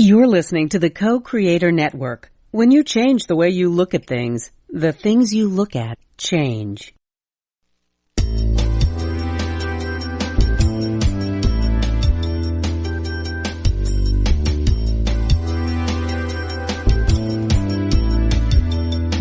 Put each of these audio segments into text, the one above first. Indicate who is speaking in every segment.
Speaker 1: You're listening to the Co-Creator Network. When you change the way you look at things, the things you look at change.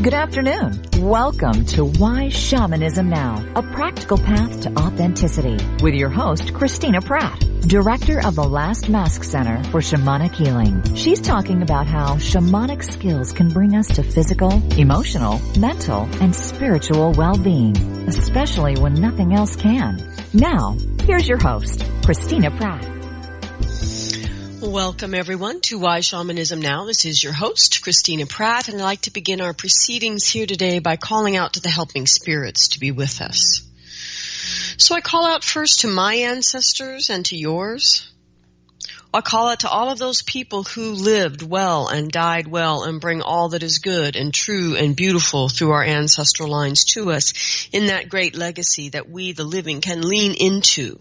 Speaker 2: Good afternoon. Welcome to Why Shamanism Now, a practical path to authenticity with your host, Christina Pratt, director of the Last Mask Center for Shamanic Healing. She's talking about how shamanic skills can bring us to physical, emotional, mental, and spiritual well-being, especially when nothing else can. Now, here's your host, Christina Pratt.
Speaker 3: Welcome, everyone, to Why Shamanism Now. This is your host, Christina Pratt, and I'd like to begin our proceedings here today by calling out to the helping spirits to be with us. So I call out first to my ancestors and to yours. I call out to all of those people who lived well and died well and bring all that is good and true and beautiful through our ancestral lines to us in that great legacy that we, the living, can lean into,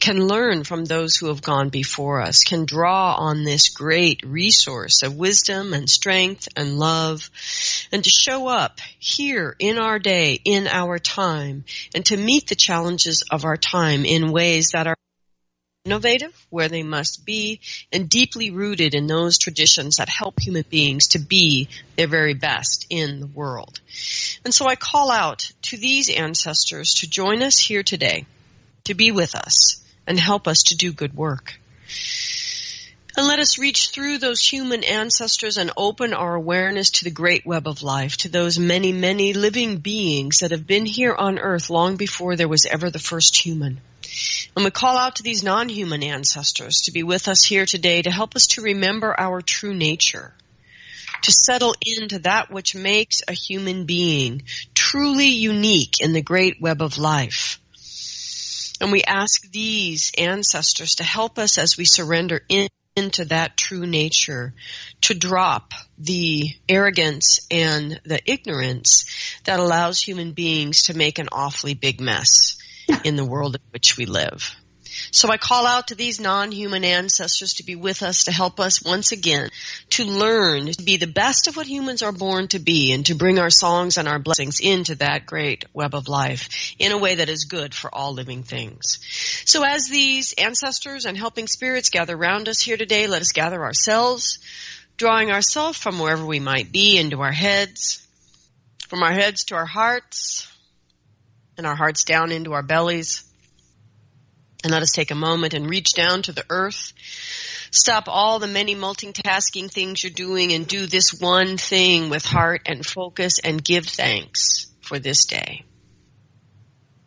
Speaker 3: can learn from those who have gone before us, can draw on this great resource of wisdom and strength and love, and to show up here in our day, in our time, and to meet the challenges of our time in ways that are innovative, where they must be, and deeply rooted in those traditions that help human beings to be their very best in the world. And so I call out to these ancestors to join us here today, to be with us and help us to do good work. And let us reach through those human ancestors and open our awareness to the great web of life, to those many, many living beings that have been here on earth long before there was ever the first human. And we call out to these non-human ancestors to be with us here today to help us to remember our true nature, to settle into that which makes a human being truly unique in the great web of life. And we ask these ancestors to help us as we surrender into that true nature, to drop the arrogance and the ignorance that allows human beings to make an awfully big mess in the world in which we live. So I call out to these non-human ancestors to be with us, to help us once again to learn to be the best of what humans are born to be and to bring our songs and our blessings into that great web of life in a way that is good for all living things. So as these ancestors and helping spirits gather around us here today, let us gather ourselves, drawing ourselves from wherever we might be into our heads, from our heads to our hearts, and our hearts down into our bellies. And let us take a moment and reach down to the earth. Stop all the many multitasking things you're doing and do this one thing with heart and focus and give thanks for this day,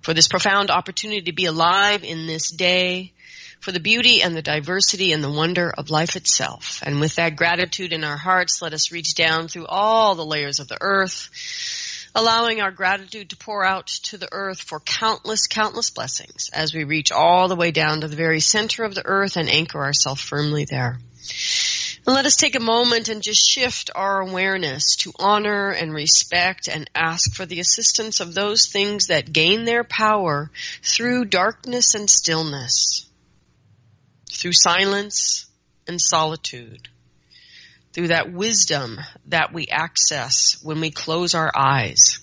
Speaker 3: for this profound opportunity to be alive in this day, for the beauty and the diversity and the wonder of life itself. And with that gratitude in our hearts, let us reach down through all the layers of the earth, allowing our gratitude to pour out to the earth for countless, countless blessings as we reach all the way down to the very center of the earth and anchor ourselves firmly there. And let us take a moment and just shift our awareness to honor and respect and ask for the assistance of those things that gain their power through darkness and stillness, through silence and solitude, through that wisdom that we access when we close our eyes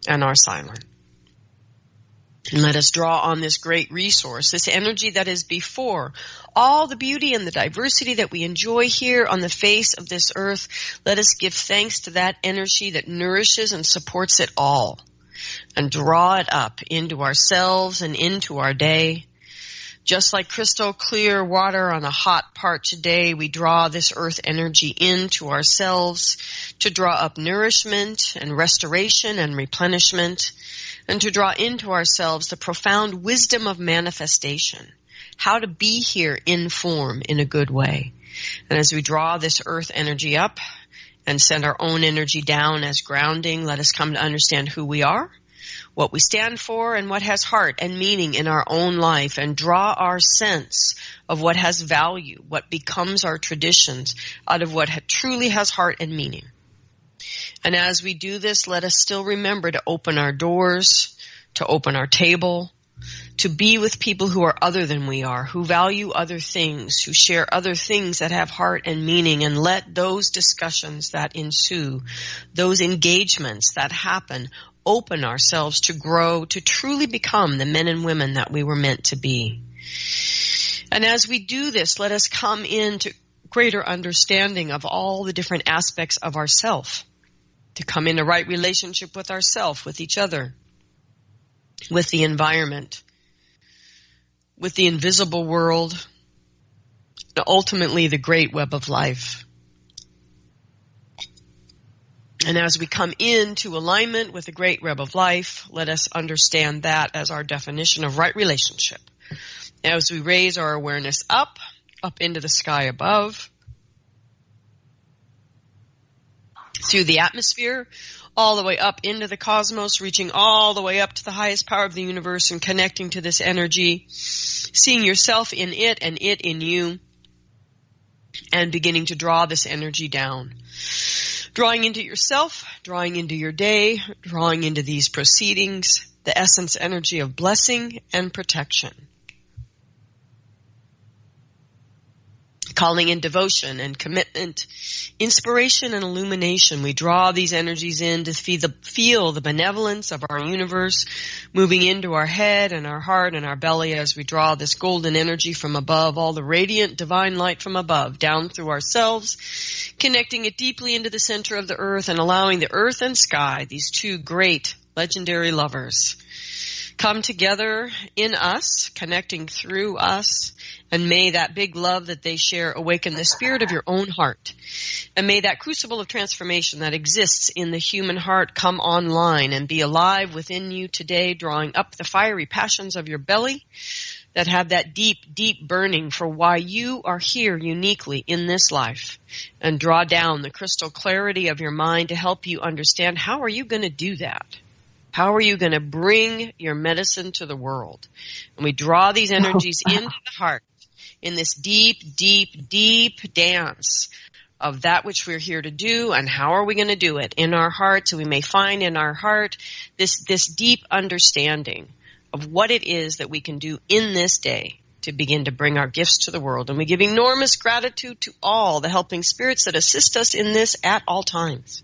Speaker 3: and are silent. And let us draw on this great resource, this energy that is before all the beauty and the diversity that we enjoy here on the face of this earth. Let us give thanks to that energy that nourishes and supports it all, and draw it up into ourselves and into our day. Just like crystal clear water on a hot, parched day, we draw this earth energy into ourselves to draw up nourishment and restoration and replenishment, and to draw into ourselves the profound wisdom of manifestation, how to be here in form in a good way. And as we draw this earth energy up and send our own energy down as grounding, let us come to understand who we are, what we stand for, and what has heart and meaning in our own life, and draw our sense of what has value, what becomes our traditions, out of what truly has heart and meaning. And as we do this, let us still remember to open our doors, to open our table, to be with people who are other than we are, who value other things, who share other things that have heart and meaning, and let those discussions that ensue, those engagements that happen, open ourselves to grow, to truly become the men and women that we were meant to be. And as we do this, let us come into greater understanding of all the different aspects of ourself, to come into right relationship with ourself, with each other, with the environment, with the invisible world, and ultimately the great web of life. And as we come into alignment with the great web of life, let us understand that as our definition of right relationship. As we raise our awareness up into the sky above, through the atmosphere, all the way up into the cosmos, reaching all the way up to the highest power of the universe and connecting to this energy, seeing yourself in it and it in you, and beginning to draw this energy down. Drawing into yourself, drawing into your day, drawing into these proceedings, the essence energy of blessing and protection. Calling in devotion and commitment, inspiration and illumination. We draw these energies in to feel the benevolence of our universe moving into our head and our heart and our belly as we draw this golden energy from above, all the radiant divine light from above, down through ourselves, connecting it deeply into the center of the earth and allowing the earth and sky, these two great legendary lovers, come together in us, connecting through us. And may that big love that they share awaken the spirit of your own heart. And may that crucible of transformation that exists in the human heart come online and be alive within you today, drawing up the fiery passions of your belly that have that deep, deep burning for why you are here uniquely in this life. And draw down the crystal clarity of your mind to help you understand how are you going to do that? How are you going to bring your medicine to the world? And we draw these energies into the heart, in this deep, deep, deep dance of that which we're here to do, and how are we going to do it in our heart, so we may find in our heart this deep understanding of what it is that we can do in this day to begin to bring our gifts to the world. And we give enormous gratitude to all the helping spirits that assist us in this at all times.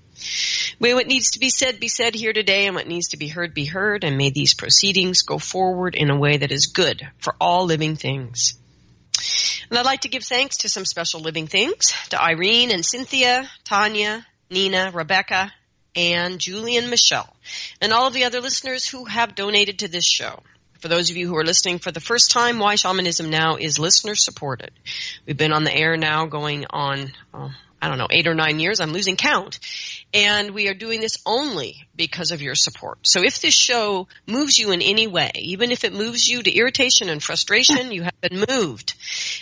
Speaker 3: May what needs to be said here today, and what needs to be heard, and may these proceedings go forward in a way that is good for all living things. And I'd like to give thanks to some special living things, to Irene and Cynthia, Tanya, Nina, Rebecca, Anne, Julie, and Michelle, and all of the other listeners who have donated to this show. For those of you who are listening for the first time, Why Shamanism Now is listener supported. We've been on the air now going on, 8 or 9 years. I'm losing count. And we are doing this only because of your support. So if this show moves you in any way, even if it moves you to irritation and frustration, you have been moved.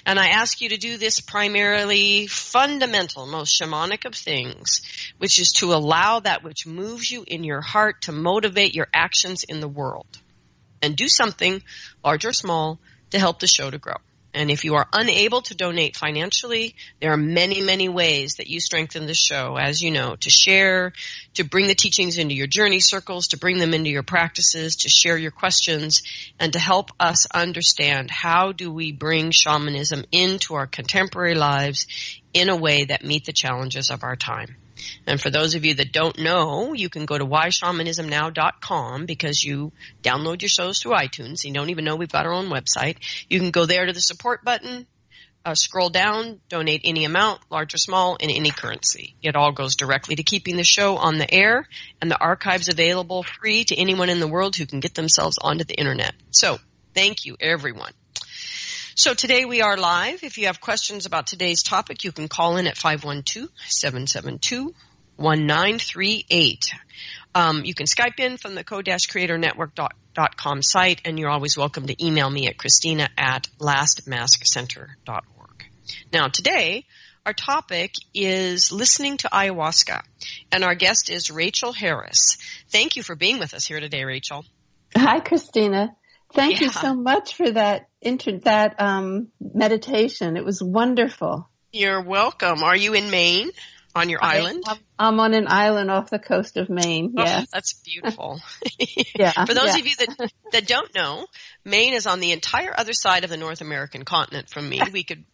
Speaker 3: And I ask you to do this primarily fundamental, most shamanic of things, which is to allow that which moves you in your heart to motivate your actions in the world. And do something, large or small, to help the show to grow. And if you are unable to donate financially, there are many, many ways that you strengthen the show, as you know, to share, to bring the teachings into your journey circles, to bring them into your practices, to share your questions, and to help us understand how do we bring shamanism into our contemporary lives in a way that meet the challenges of our time. And for those of you that don't know, you can go to whyshamanismnow.com because you download your shows through iTunes. You don't even know we've got our own website. You can go there to the support button, scroll down, donate any amount, large or small, in any currency. It all goes directly to keeping the show on the air and the archives available free to anyone in the world who can get themselves onto the internet. So thank you, everyone. So today we are live. If you have questions about today's topic, you can call in at 512-772-1938. You can Skype in from the co-creatornetwork.com site, and you're always welcome to email me at Christina@lastmaskcenter.org. Now today, our topic is listening to ayahuasca, and our guest is Rachel Harris. Thank you for being with us here today, Rachel.
Speaker 4: Hi, Christina. Thank you so much for that meditation. It was wonderful.
Speaker 3: You're welcome. Are you in Maine on your island?
Speaker 4: I'm on an island off the coast of Maine. Yes.
Speaker 3: Oh, that's beautiful.
Speaker 4: Yeah.
Speaker 3: For those of you that don't know, Maine is on the entire other side of the North American continent from me. We could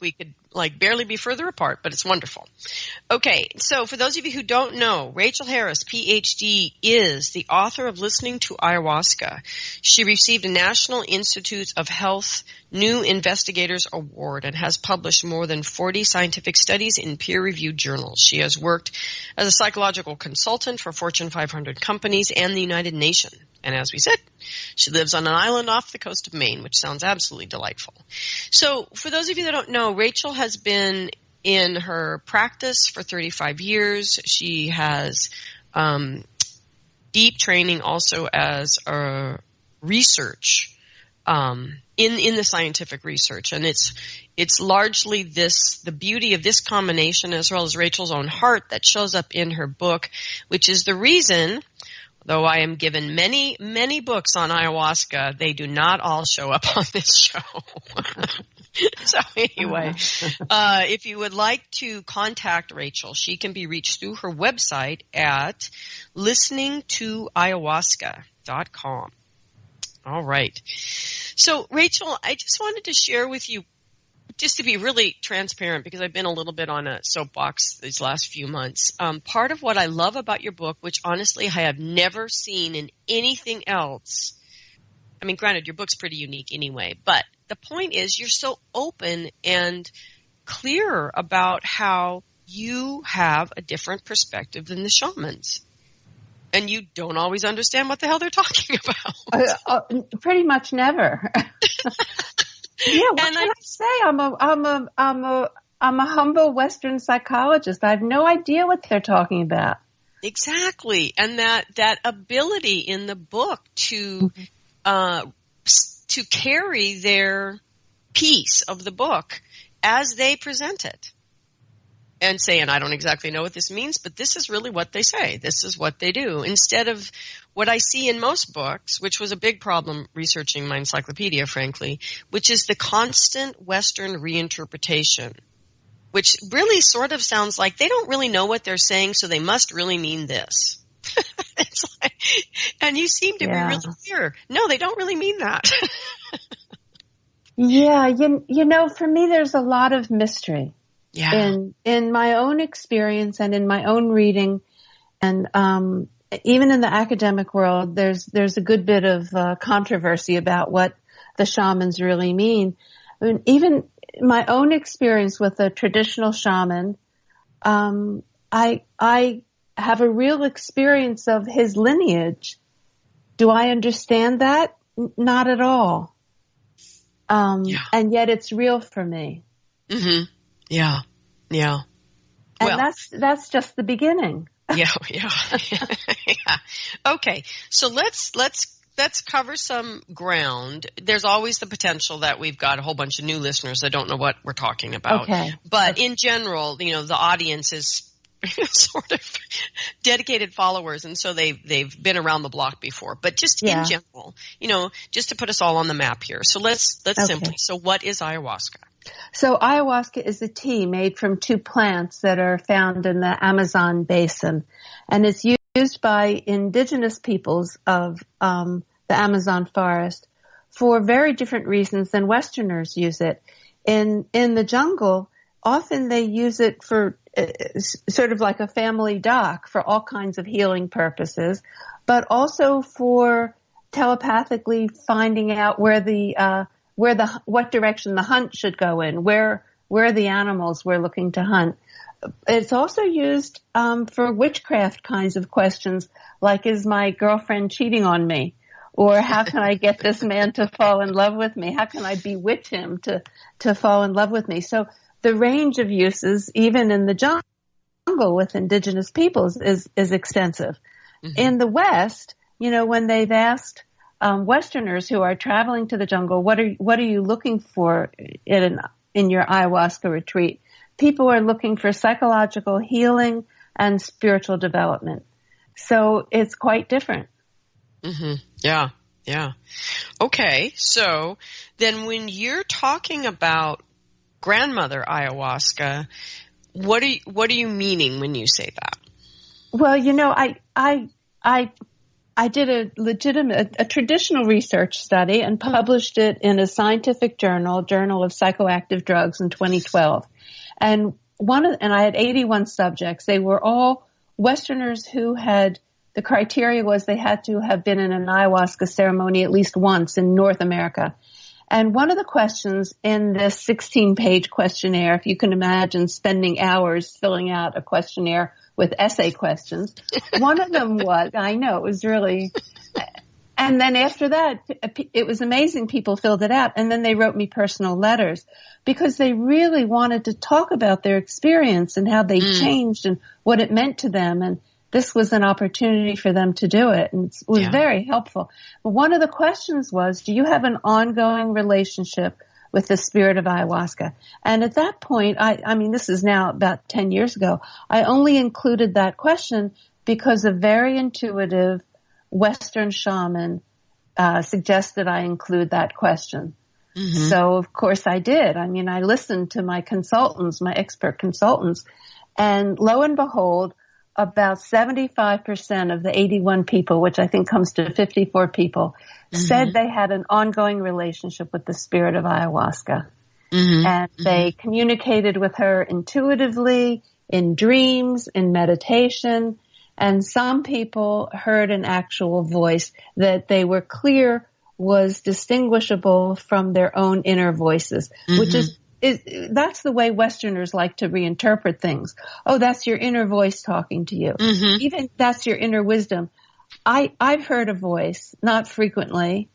Speaker 3: like barely be further apart, but it's wonderful. Okay, so for those of you who don't know, Rachel Harries, PhD, is the author of Listening to Ayahuasca. She received a National Institutes of Health New Investigators Award and has published more than 40 scientific studies in peer-reviewed journals. She has worked as a psychological consultant for Fortune 500 companies and the United Nations. And as we said, she lives on an island off the coast of Maine, which sounds absolutely delightful. So for those of you that don't know, Rachel has been in her practice for 35 years. She has deep training also as a research in the scientific research. And it's largely the beauty of this combination, as well as Rachel's own heart, that shows up in her book, which is the reason, though I am given many, many books on ayahuasca, they do not all show up on this show. So anyway, if you would like to contact Rachel, she can be reached through her website at listeningtoayahuasca.com. All right. So Rachel, I just wanted to share with you, just to be really transparent, because I've been a little bit on a soapbox these last few months. Part of what I love about your book, which honestly I have never seen in anything else. I mean, granted, your book's pretty unique anyway, but the point is you're so open and clear about how you have a different perspective than the shamans. And you don't always understand what the hell they're talking about.
Speaker 4: Pretty much never. Yeah, what can I say? I'm a humble Western psychologist. I have no idea what they're talking about.
Speaker 3: Exactly, and that ability in the book to carry their piece of the book as they present it, and say, and I don't exactly know what this means, but this is really what they say. This is what they do. Instead of what I see in most books, which was a big problem researching my encyclopedia, frankly, which is the constant Western reinterpretation, which really sort of sounds like they don't really know what they're saying, so they must really mean this. It's like, and you seem to be really clear. No, they don't really mean that.
Speaker 4: Yeah, you know, for me, there's a lot of mystery.
Speaker 3: Yeah.
Speaker 4: In my own experience and in my own reading, and even in the academic world, there's a good bit of controversy about what the shamans really mean. I mean, even my own experience with a traditional shaman, I have a real experience of his lineage. Do I understand that? Not at all. And yet it's real for me. Mm-hmm.
Speaker 3: Yeah. Yeah.
Speaker 4: And that's just the beginning.
Speaker 3: Yeah. Okay. So let's cover some ground. There's always the potential that we've got a whole bunch of new listeners that don't know what we're talking about.
Speaker 4: Okay.
Speaker 3: But in general, you know, the audience is sort of dedicated followers, and so they've been around the block before. But just in general, you know, just to put us all on the map here. So let's simply. So what is ayahuasca?
Speaker 4: So ayahuasca is a tea made from two plants that are found in the Amazon basin, and it's used by indigenous peoples of the Amazon forest for very different reasons than Westerners use it. In the jungle, often they use it for sort of like a family doc for all kinds of healing purposes, but also for telepathically finding out what direction the hunt should go in, where the animals we're looking to hunt. It's also used for witchcraft kinds of questions, like, is my girlfriend cheating on me? Or how can I get this man to fall in love with me? How can I bewitch him to fall in love with me? So the range of uses, even in the jungle with indigenous peoples, is extensive. Mm-hmm. In the West, you know, when they've asked Westerners who are traveling to the jungle, what are you looking for in your ayahuasca retreat? People are looking for psychological healing and spiritual development. So it's quite different.
Speaker 3: Mm-hmm. Yeah. Okay, so then when you're talking about grandmother ayahuasca, what are you meaning when you say that?
Speaker 4: Well, I did a traditional research study and published it in a scientific Journal of Psychoactive Drugs in 2012. And I had 81 subjects. They were all Westerners who the criteria was they had to have been in an ayahuasca ceremony at least once in North America. And one of the questions in this 16-page questionnaire, if you can imagine spending hours filling out a questionnaire with essay questions, one of them was, I know, it was really, and then after that, it was amazing. People filled it out, and then they wrote me personal letters because they really wanted to talk about their experience and how they changed and what it meant to them. And this was an opportunity for them to do it, and it was very helpful. But one of the questions was, do you have an ongoing relationship with the spirit of ayahuasca? And at that point, I mean, this is now about 10 years ago, I only included that question because a very intuitive Western shaman suggested I include that question. Mm-hmm. So, of course, I did. I mean, I listened to my consultants, my expert consultants, and lo and behold, about 75% of the 81 people, which I think comes to 54 people, said they had an ongoing relationship with the spirit of ayahuasca. Mm-hmm. And they communicated with her intuitively, in dreams, in meditation. And some people heard an actual voice that they were clear was distinguishable from their own inner voices, which is that's the way Westerners like to reinterpret things. Oh, that's your inner voice talking to you. Mm-hmm. Even that's your inner wisdom. I've heard a voice, not frequently,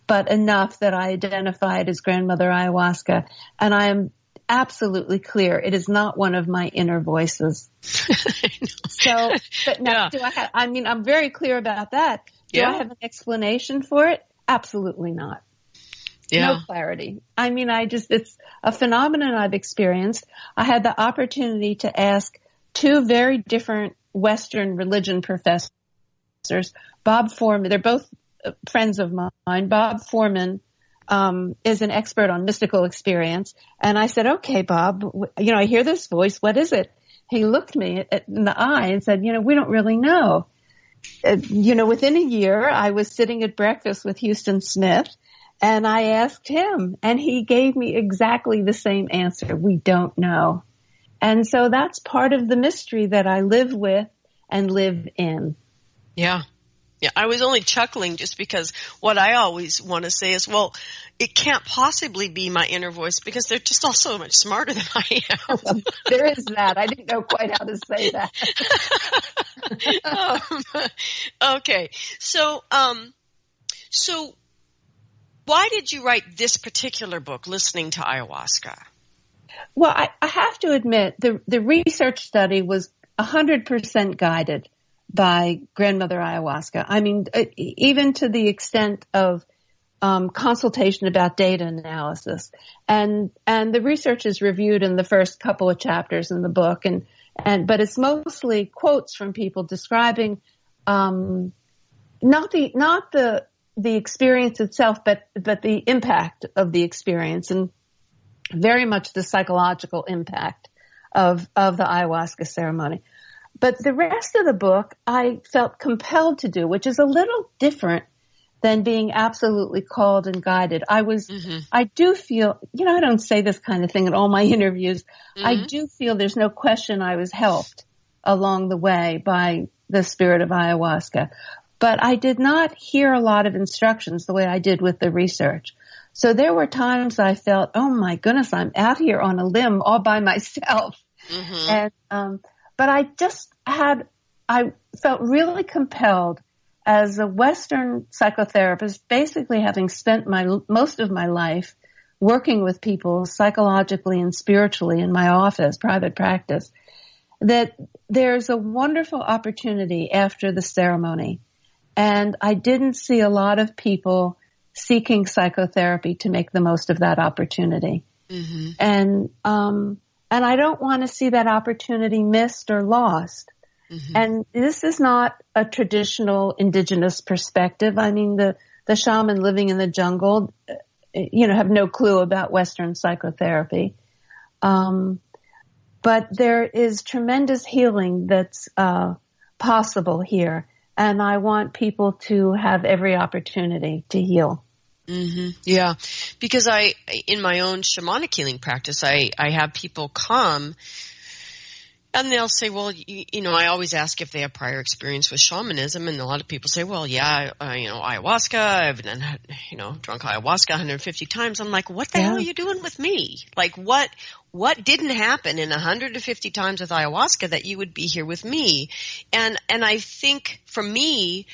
Speaker 4: but enough that I identify it as Grandmother Ayahuasca. And I am absolutely clear it is not one of my inner voices. So, but now, I'm very clear about that. Do I have an explanation for it? Absolutely not. Yeah. No clarity. I mean, it's a phenomenon I've experienced. I had the opportunity to ask two very different Western religion professors, Bob Foreman. They're both friends of mine. Bob Foreman, is an expert on mystical experience. And I said, okay, Bob, I hear this voice. What is it? He looked me in the eye and said, we don't really know. Within a year, I was sitting at breakfast with Houston Smith, and I asked him, and he gave me exactly the same answer. We don't know. And so that's part of the mystery that I live with and live in.
Speaker 3: Yeah. Yeah. I was only chuckling just because what I always want to say is, well, it can't possibly be my inner voice because they're just all so much smarter than I am.
Speaker 4: There is that. I didn't know quite how to say that.
Speaker 3: Okay. So why did you write this particular book, Listening to Ayahuasca?
Speaker 4: Well, I have to admit, the research study was 100% guided by Grandmother Ayahuasca. I mean, even to the extent of consultation about data analysis. And the research is reviewed in the first couple of chapters in the book, but it's mostly quotes from people describing not the experience itself, but the impact of the experience, and very much the psychological impact of the ayahuasca ceremony. But the rest of the book I felt compelled to do, which is a little different than being absolutely called and guided. I do feel, I don't say this kind of thing in all my interviews. I do feel there's no question I was helped along the way by the spirit of ayahuasca. But I did not hear a lot of instructions the way I did with the research. So there were times I felt, oh my goodness, I'm out here on a limb all by myself. Mm-hmm. And, but I felt really compelled as a Western psychotherapist, basically having spent most of my life working with people psychologically and spiritually in my office, private practice, that there's a wonderful opportunity after the ceremony. And I didn't see a lot of people seeking psychotherapy to make the most of that opportunity. Mm-hmm. And I don't want to see that opportunity missed or lost. Mm-hmm. And this is not a traditional indigenous perspective. I mean, the shaman living in the jungle, have no clue about Western psychotherapy. But there is tremendous healing that's possible here. And I want people to have every opportunity to heal.
Speaker 3: Mm-hmm. Yeah. Because in my own shamanic healing practice, I have people come and they'll say, well, I always ask if they have prior experience with shamanism. And a lot of people say, well, yeah, ayahuasca, I've done, drunk ayahuasca 150 times. I'm like, what the hell are you doing with me? Like, what didn't happen in 150 times with ayahuasca that you would be here with me? And I think for me,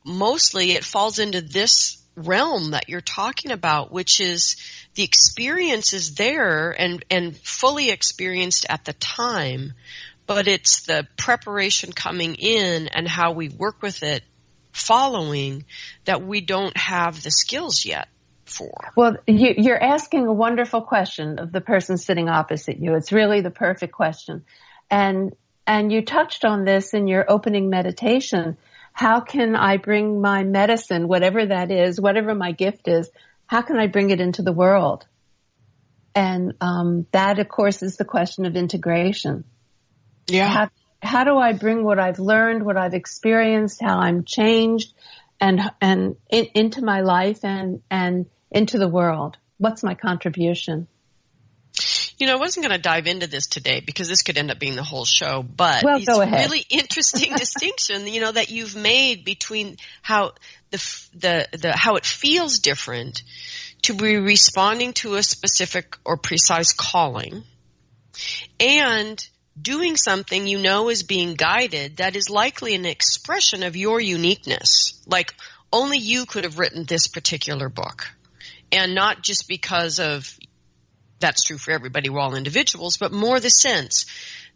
Speaker 3: mostly it falls into this realm that you're talking about, which is the experience is there and fully experienced at the time, but it's the preparation coming in and how we work with it following that we don't have the skills yet for.
Speaker 4: Well, you're asking a wonderful question of the person sitting opposite you. It's really the perfect question. And you touched on this in your opening meditation. How can I bring my medicine, whatever that is, whatever my gift is, how can I bring it into the world? And that, of course, is the question of integration.
Speaker 3: Yeah.
Speaker 4: How do I bring what I've learned, what I've experienced, how I'm changed, and into my life and into the world? What's my contribution?
Speaker 3: I wasn't going to dive into this today because this could end up being the whole show, but it's
Speaker 4: go
Speaker 3: a
Speaker 4: ahead.
Speaker 3: really interesting distinction, that you've made between how how it feels different to be responding to a specific or precise calling and doing something is being guided that is likely an expression of your uniqueness. Like only you could have written this particular book, and not just because of that's true for everybody, we're all individuals, but more the sense,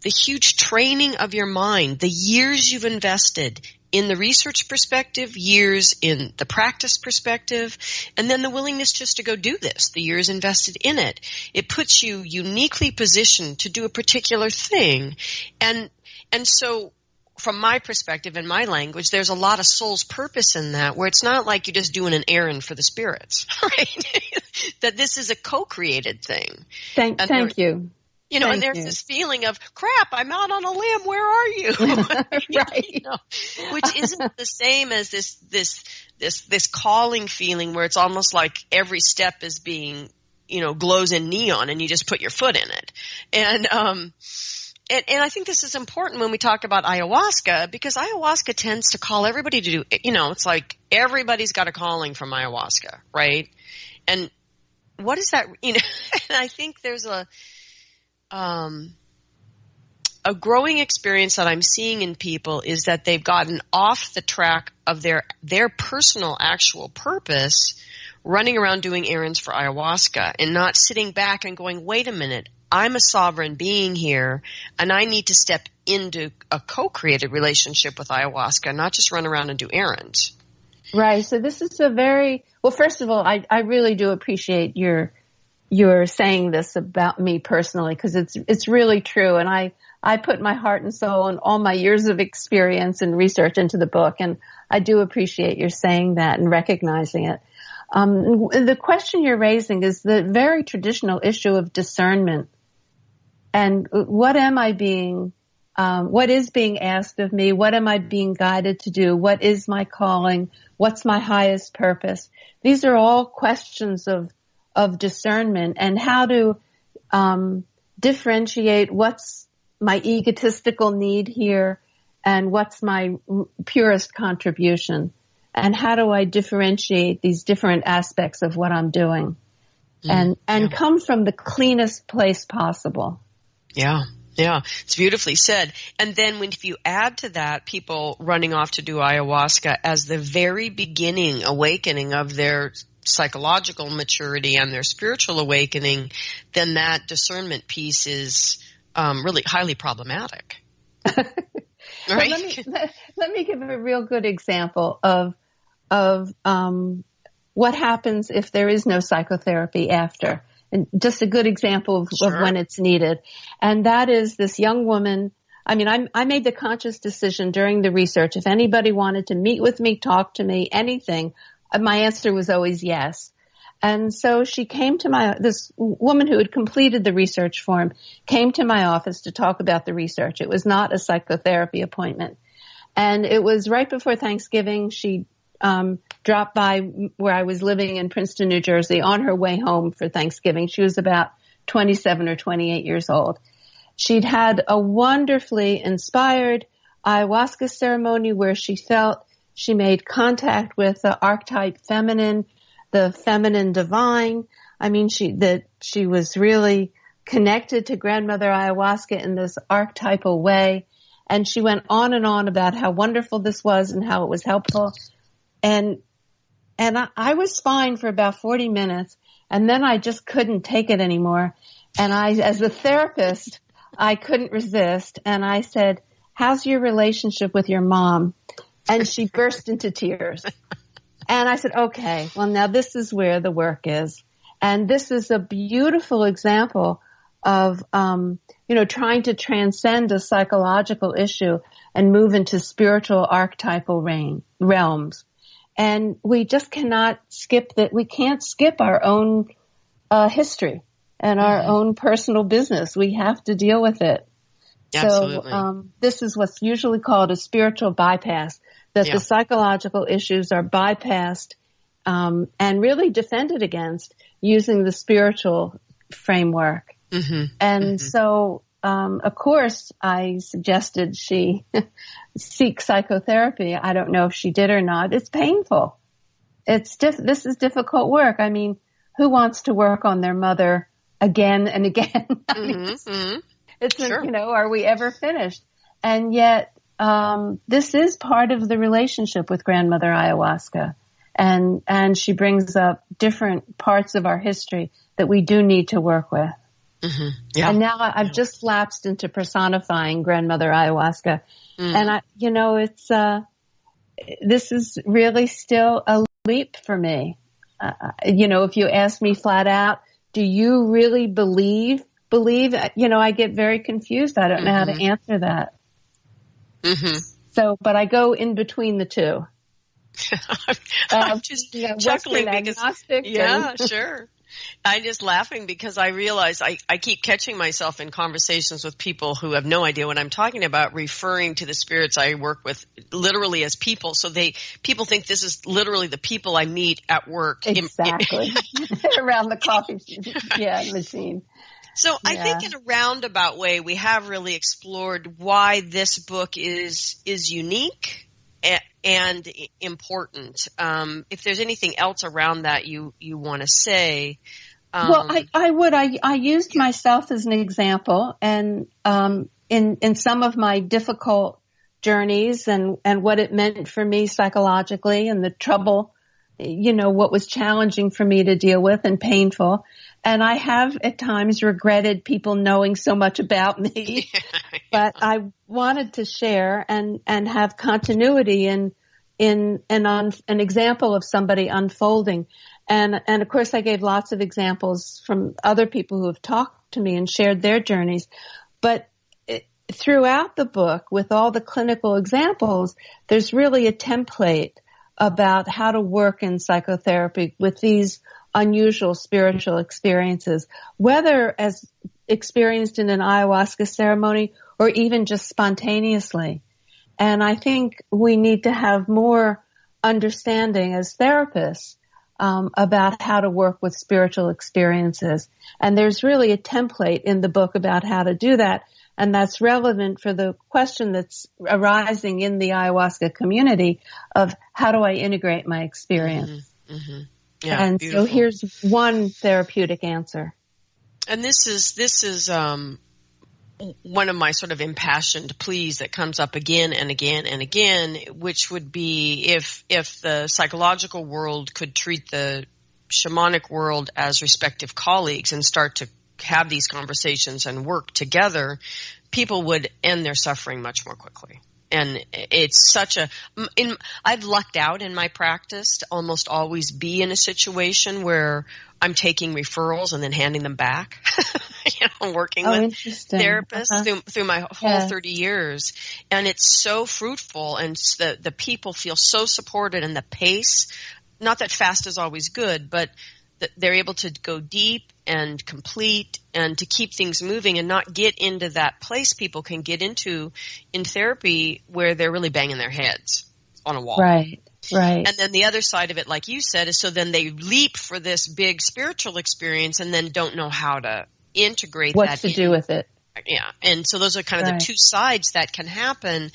Speaker 3: the huge training of your mind, the years you've invested in the research perspective, years in the practice perspective, and then the willingness just to go do this, the years invested in it. It puts you uniquely positioned to do a particular thing. And so from my perspective and my language, there's a lot of soul's purpose in that, where it's not like you're just doing an errand for the spirits, right? That this is a co-created thing.
Speaker 4: Thank you.
Speaker 3: And there's this feeling of, crap, I'm out on a limb, where are you?
Speaker 4: Right.
Speaker 3: Which isn't the same as this calling feeling where it's almost like every step is being, glows in neon and you just put your foot in it. And I think this is important when we talk about ayahuasca, because ayahuasca tends to call everybody to do, it's like everybody's got a calling from ayahuasca, right? And what is that, and I think there's a growing experience that I'm seeing in people is that they've gotten off the track of their personal actual purpose, running around doing errands for ayahuasca and not sitting back and going, wait a minute, I'm a sovereign being here and I need to step into a co-created relationship with ayahuasca, not just run around and do errands.
Speaker 4: Right. So this is well, first of all, I really do appreciate your saying this about me personally, because it's really true. And I put my heart and soul and all my years of experience and research into the book. And I do appreciate your saying that and recognizing it. The question you're raising is the very traditional issue of discernment. And what is being asked of me? What am I being guided to do? What is my calling? What's my highest purpose? These are all questions of discernment, and how to differentiate what's my egotistical need here and what's my purest contribution, and how do I differentiate these different aspects of what I'm doing and come from the cleanest place possible.
Speaker 3: Yeah. Yeah, it's beautifully said. And then if you add to that people running off to do ayahuasca as the very beginning awakening of their psychological maturity and their spiritual awakening, then that discernment piece is really highly problematic. Right?
Speaker 4: Let me give a real good example of what happens if there is no psychotherapy after. And just a good example of when it's needed. And that is this young woman. I mean, I made the conscious decision during the research. If anybody wanted to meet with me, talk to me, anything, my answer was always yes. And so she came to this woman who had completed the research form came to my office to talk about the research. It was not a psychotherapy appointment. And it was right before Thanksgiving. She dropped by where I was living in Princeton, New Jersey, on her way home for Thanksgiving. She was about 27 or 28 years old. She'd had a wonderfully inspired ayahuasca ceremony where she felt she made contact with the archetype feminine, the feminine divine. I mean, she was really connected to grandmother ayahuasca in this archetypal way. And she went on and on about how wonderful this was and how it was helpful. And I was fine for about 40 minutes, and then I just couldn't take it anymore. And as a therapist, I couldn't resist. And I said, "How's your relationship with your mom?" And she burst into tears. And I said, "Okay, well, now this is where the work is." And this is a beautiful example of, trying to transcend a psychological issue and move into spiritual archetypal realms. And we just cannot skip that. We can't skip our own history and our own personal business. We have to deal with it.
Speaker 3: Absolutely.
Speaker 4: So this is what's usually called a spiritual bypass, that the psychological issues are bypassed and really defended against using the spiritual framework. So, of course, I suggested she seek psychotherapy. I don't know if she did or not. It's painful. This is difficult work. I mean, who wants to work on their mother again and again? Sure. Are we ever finished? And yet, this is part of the relationship with grandmother ayahuasca. And she brings up different parts of our history that we do need to work with. And now I've just lapsed into personifying grandmother ayahuasca. And this is really still a leap for me. If you ask me flat out, do you really believe, I get very confused. I don't know how to answer that. So, but I go in between the two.
Speaker 3: I'm just chuckling because, sure. I'm just laughing because I realize I keep catching myself in conversations with people who have no idea what I'm talking about, referring to the spirits I work with literally as people. So people think this is literally the people I meet at work.
Speaker 4: Exactly. Around the coffee machine.
Speaker 3: So I think in a roundabout way, we have really explored why this book is unique and important. If there's anything else around that you want to say.
Speaker 4: Well, I used myself as an example, and in some of my difficult journeys and what it meant for me psychologically and the trouble, what was challenging for me to deal with and painful. And I have at times regretted people knowing so much about me, but I wanted to share and have continuity in an example of somebody unfolding. And of course I gave lots of examples from other people who have talked to me and shared their journeys. But throughout the book, with all the clinical examples, there's really a template about how to work in psychotherapy with these unusual spiritual experiences, whether as experienced in an ayahuasca ceremony or even just spontaneously. And I think we need to have more understanding as therapists about how to work with spiritual experiences. And there's really a template in the book about how to do that. And that's relevant for the question that's arising in the ayahuasca community of how do I integrate my experience?
Speaker 3: Yeah,
Speaker 4: and
Speaker 3: beautiful.
Speaker 4: So here's one therapeutic answer.
Speaker 3: And this is one of my sort of impassioned pleas that comes up again and again and again, which would be if the psychological world could treat the shamanic world as respective colleagues and start to have these conversations and work together, people would end their suffering much more quickly. And it's I've lucked out in my practice to almost always be in a situation where I'm taking referrals and then handing them back. Working with therapists through my whole 30 years. And it's so fruitful, and the people feel so supported, and the pace, not that fast is always good, but they're able to go deep and complete and to keep things moving and not get into that place people can get into in therapy where they're really banging their heads on a wall.
Speaker 4: Right. Right.
Speaker 3: And then the other side of it, like you said, is so then they leap for this big spiritual experience and then don't know how to integrate
Speaker 4: what to do with it.
Speaker 3: Yeah. And so those are kind of the two sides that can happen.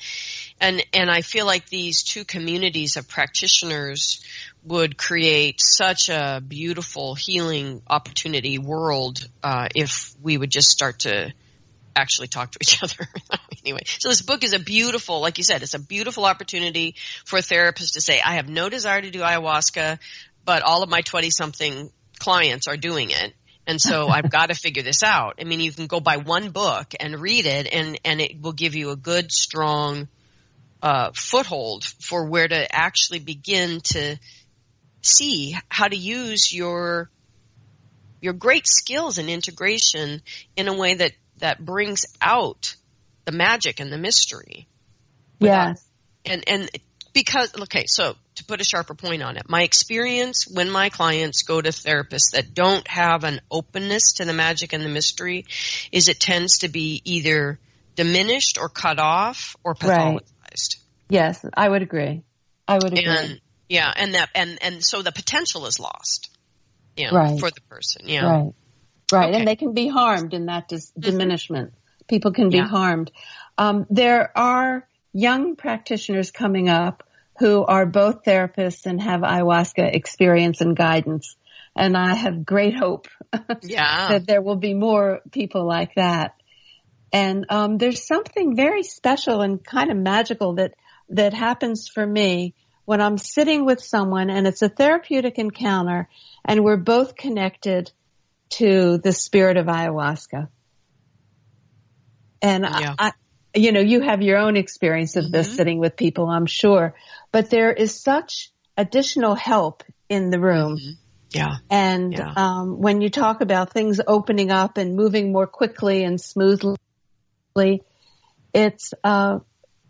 Speaker 3: And I feel like these two communities of practitioners would create such a beautiful healing opportunity world if we would just start to actually talk to each other. Anyway, so this book is a beautiful, like you said, it's a beautiful opportunity for a therapist to say, I have no desire to do ayahuasca, but all of my 20-something clients are doing it. And so I've got to figure this out. I mean, you can go buy one book and read it, and it will give you a good, strong foothold for where to actually begin to see how to use your great skills in integration in a way that brings out the magic and the mystery.
Speaker 4: Yes.
Speaker 3: And because, okay, so to put a sharper point on it, my experience when my clients go to therapists that don't have an openness to the magic and the mystery is it tends to be either diminished or cut off or pathologized.
Speaker 4: Right. Yes, I would agree.
Speaker 3: And so the potential is lost, for the person. Yeah.
Speaker 4: Right.
Speaker 3: Okay.
Speaker 4: And they can be harmed in that diminishment. People can be harmed. There are young practitioners coming up who are both therapists and have ayahuasca experience and guidance. And I have great hope that there will be more people like that. And there's something very special and kind of magical that happens for me when I'm sitting with someone and it's a therapeutic encounter and we're both connected to the spirit of ayahuasca. And you have your own experience of this sitting with people, I'm sure, but there is such additional help in the room.
Speaker 3: Yeah.
Speaker 4: And when you talk about things opening up and moving more quickly and smoothly,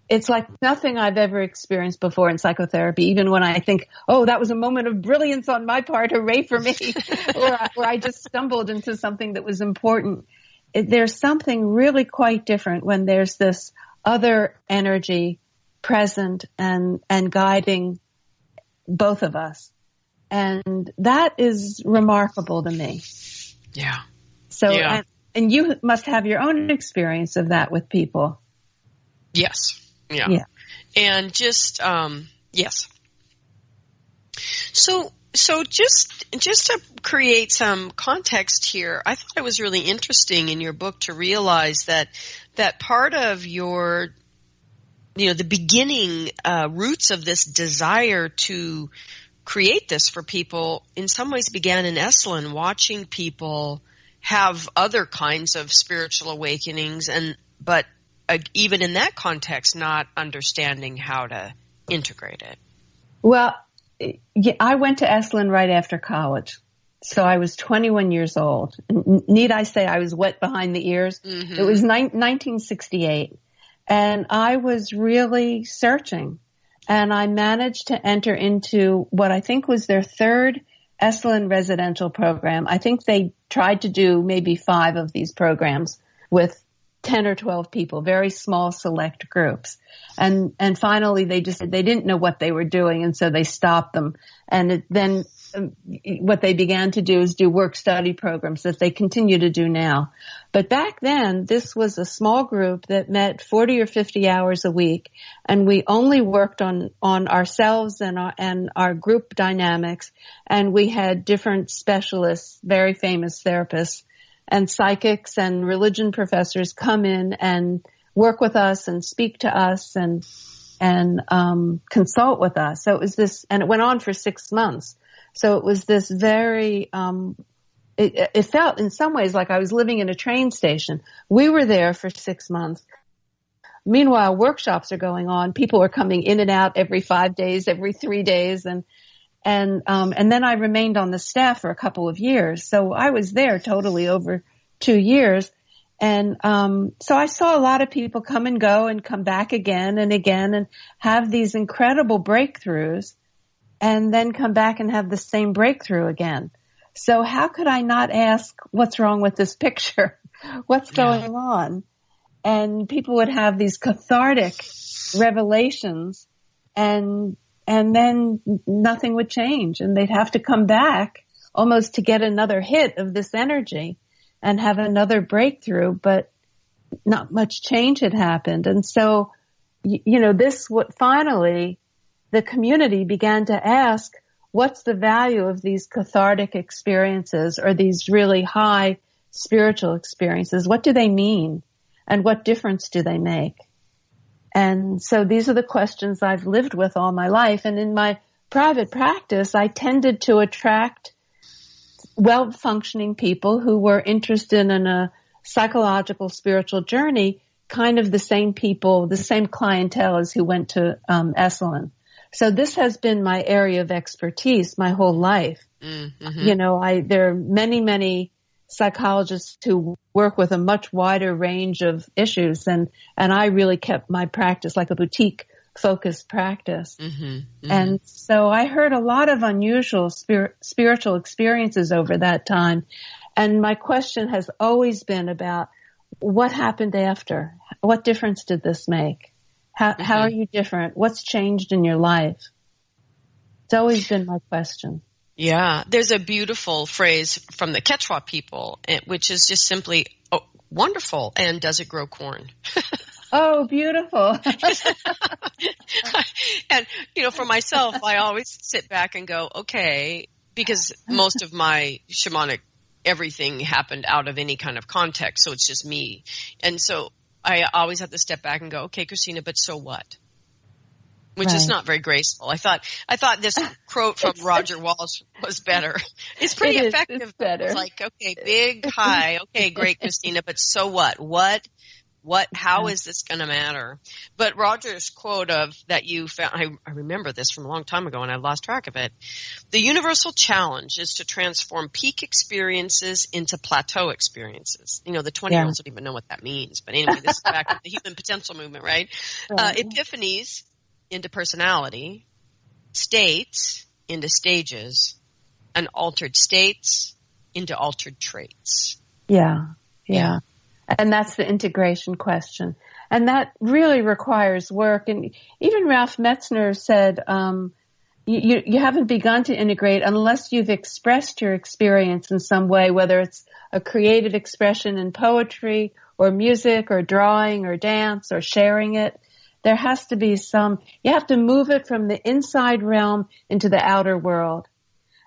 Speaker 4: it's like nothing I've ever experienced before in psychotherapy, even when I think, oh, that was a moment of brilliance on my part, hooray for me, or I just stumbled into something that was important. There's something really quite different when there's this other energy present and guiding both of us. And that is remarkable to me.
Speaker 3: Yeah.
Speaker 4: So, and you must have your own experience of that with people.
Speaker 3: Yes. Yeah. And just, yes. So just to create some context here, I thought it was really interesting in your book to realize that part of your, the beginning roots of this desire to create this for people in some ways began in Esalen, watching people have other kinds of spiritual awakenings, but even in that context, not understanding how to integrate it.
Speaker 4: Well, I went to Esalen right after college. So I was 21 years old. Need I say I was wet behind the ears? Mm-hmm. It was 1968. And I was really searching. And I managed to enter into what I think was their third Esalen residential program. I think they tried to do maybe 5 of these programs with 10 or 12 people, very small select groups. And finally they didn't know what they were doing, and so they stopped them. And then what they began to do is do work study programs that they continue to do now. But back then, this was a small group that met 40 or 50 hours a week, and we only worked on ourselves and our group dynamics, and we had different specialists, very famous therapists, and psychics and religion professors come in and work with us and speak to us and consult with us. So it was this, and it went on for 6 months. So it was this very, it felt in some ways like I was living in a train station. We were there for 6 months. Meanwhile, workshops are going on. People are coming in and out every 5 days, every 3 days. And then I remained on the staff for a couple of years. So I was there totally over 2 years. And so I saw a lot of people come and go and come back again and have these incredible breakthroughs, and then come back and have the same breakthrough again. So how could I not ask, what's wrong with this picture? What's going on? And people would have these cathartic revelations, and then nothing would change, and they'd have to come back almost to get another hit of this energy and have another breakthrough, but not much change had happened. And so, finally the community began to ask, what's the value of these cathartic experiences or these really high spiritual experiences? What do they mean? And what difference do they make? And so these are the questions I've lived with all my life. And in my private practice, I tended to attract well-functioning people who were interested in a psychological spiritual journey, kind of the same people, the same clientele as who went to Esalen. So this has been my area of expertise my whole life. Mm-hmm. There are many, many psychologists who work with a much wider range of issues, and I really kept my practice like a boutique focused practice. Mm-hmm, mm-hmm. And so I heard a lot of unusual spiritual experiences over that time. And my question has always been about what happened after? What difference did this make? How are you different? What's changed in your life? It's always been my question.
Speaker 3: Yeah, there's a beautiful phrase from the Quechua people, which is just simply, oh, wonderful, and does it grow corn?
Speaker 4: Oh, beautiful.
Speaker 3: And, for myself, I always sit back and go, okay, because most of my shamanic everything happened out of any kind of context, so it's just me. And so I always have to step back and go, okay, Christina, but so what? Which is not very graceful. I thought this quote from Roger Walsh was better. It's pretty effective.
Speaker 4: It's better.
Speaker 3: It's like, okay, big, high. Okay, great, Christina, but so what? How is this going to matter? But Roger's quote that you found, I remember this from a long time ago and I lost track of it. The universal challenge is to transform peak experiences into plateau experiences. The 20-year-olds don't even know what that means. But anyway, this is back to the human potential movement, right? Epiphanies into personality, states into stages, and altered states into altered traits.
Speaker 4: Yeah. And that's the integration question. And that really requires work. And even Ralph Metzner said, you haven't begun to integrate unless you've expressed your experience in some way, whether it's a creative expression in poetry or music or drawing or dance or sharing it. There has to be you have to move it from the inside realm into the outer world.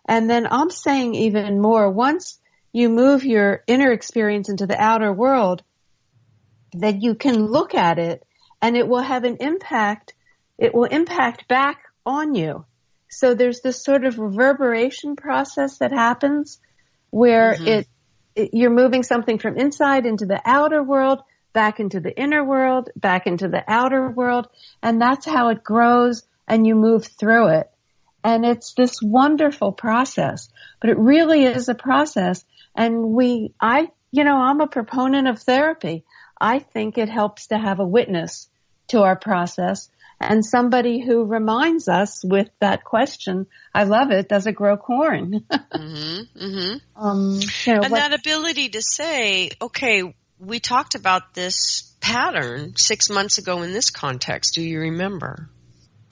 Speaker 4: And then I'm saying even more, once you move your inner experience into the outer world, then you can look at it and it will have an impact. It will impact back on you. So there's this sort of reverberation process that happens where you're moving something from inside into the outer world, back into the inner world, back into the outer world. And that's how it grows and you move through it. And it's this wonderful process, but it really is a process. And I'm a proponent of therapy. I think it helps to have a witness to our process and somebody who reminds us with that question. I love it. Does it grow corn?
Speaker 3: And that ability to say, okay, we talked about this pattern 6 months ago in this context. Do you remember?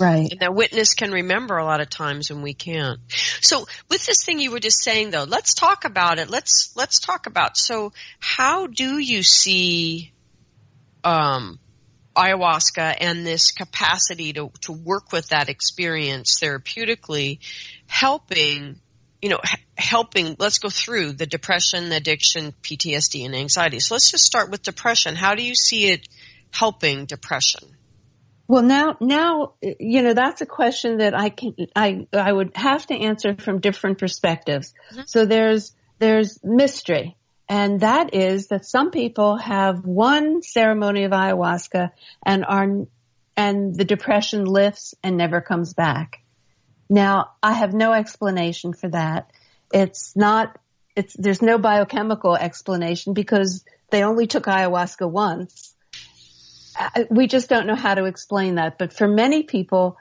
Speaker 4: Right.
Speaker 3: And that witness can remember a lot of times and we can't. So with this thing you were just saying though, let's talk about it. Let's talk about, so how do you see ayahuasca and this capacity to work with that experience therapeutically helping, let's go through the depression, addiction, PTSD, and anxiety. So let's just start with depression. How do you see it helping depression?
Speaker 4: Well, now, that's a question that I would have to answer from different perspectives. Mm-hmm. So there's mystery. And that is that some people have one ceremony of ayahuasca and the depression lifts and never comes back. Now, I have no explanation for that. There's no biochemical explanation because they only took ayahuasca once. We just don't know how to explain that. But for many people,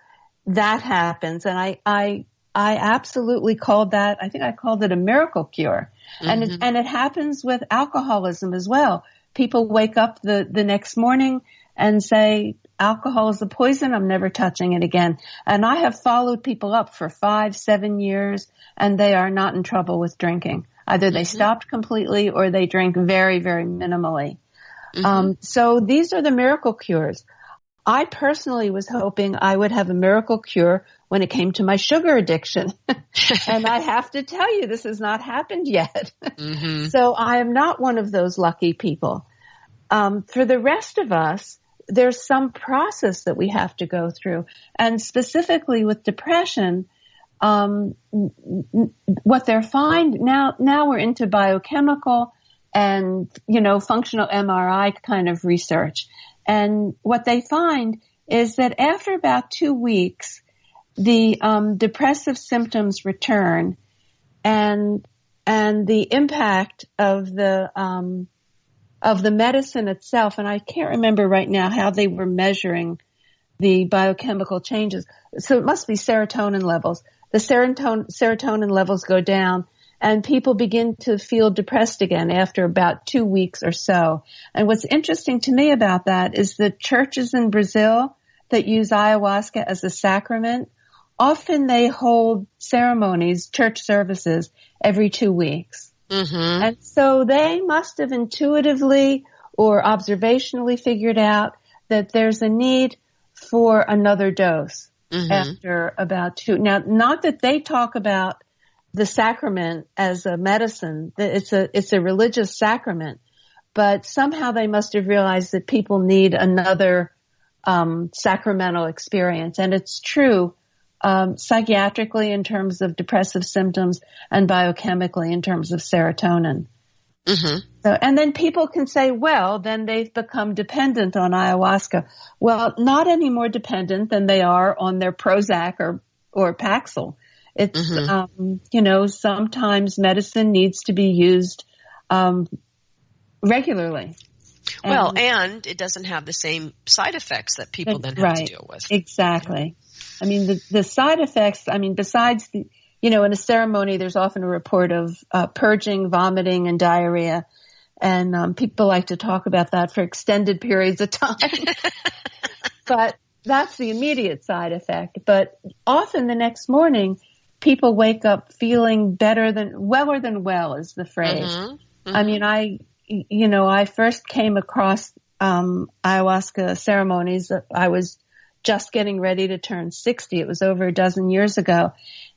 Speaker 4: that happens. And I I absolutely called that, I think I called it a miracle cure. Mm-hmm. And it happens with alcoholism as well. People wake up the next morning and say, alcohol is a poison. I'm never touching it again. And I have followed people up for 5-7 years, and they are not in trouble with drinking. Either they stopped completely or they drink very, very minimally. So these are the miracle cures. I personally was hoping I would have a miracle cure when it came to my sugar addiction. And I have to tell you, this has not happened yet. So I am not one of those lucky people. For the rest of us, there's some process that we have to go through. And specifically with depression, what they're finding now we're into biochemical and, functional MRI kind of research. And what they find is that after about 2 weeks, the depressive symptoms return, and the impact of the medicine itself. And I can't remember right now how they were measuring the biochemical changes. So it must be serotonin levels. The serotonin levels go down, and people begin to feel depressed again after about 2 weeks or so. And what's interesting to me about that is the churches in Brazil that use ayahuasca as a sacrament, often they hold ceremonies, church services, every 2 weeks. And so they must have intuitively or observationally figured out that there's a need for another dose after about 2. Now, not that they talk about the sacrament as a medicine. It's a religious sacrament, but somehow they must have realized that people need another sacramental experience. And it's true psychiatrically in terms of depressive symptoms and biochemically in terms of serotonin. So, and then people can say, well, then they've become dependent on ayahuasca. Well, not any more dependent than they are on their Prozac or Paxil. It's, sometimes medicine needs to be used regularly.
Speaker 3: And it doesn't have the same side effects that people then have to deal with.
Speaker 4: Exactly. I mean, the side effects, besides in a ceremony, there's often a report of purging, vomiting, and diarrhea. And people like to talk about that for extended periods of time. But that's the immediate side effect. But often the next morning, people wake up feeling weller than well is the phrase. I mean, I first came across ayahuasca ceremonies. I was just getting ready to turn 60. It was over a dozen years ago.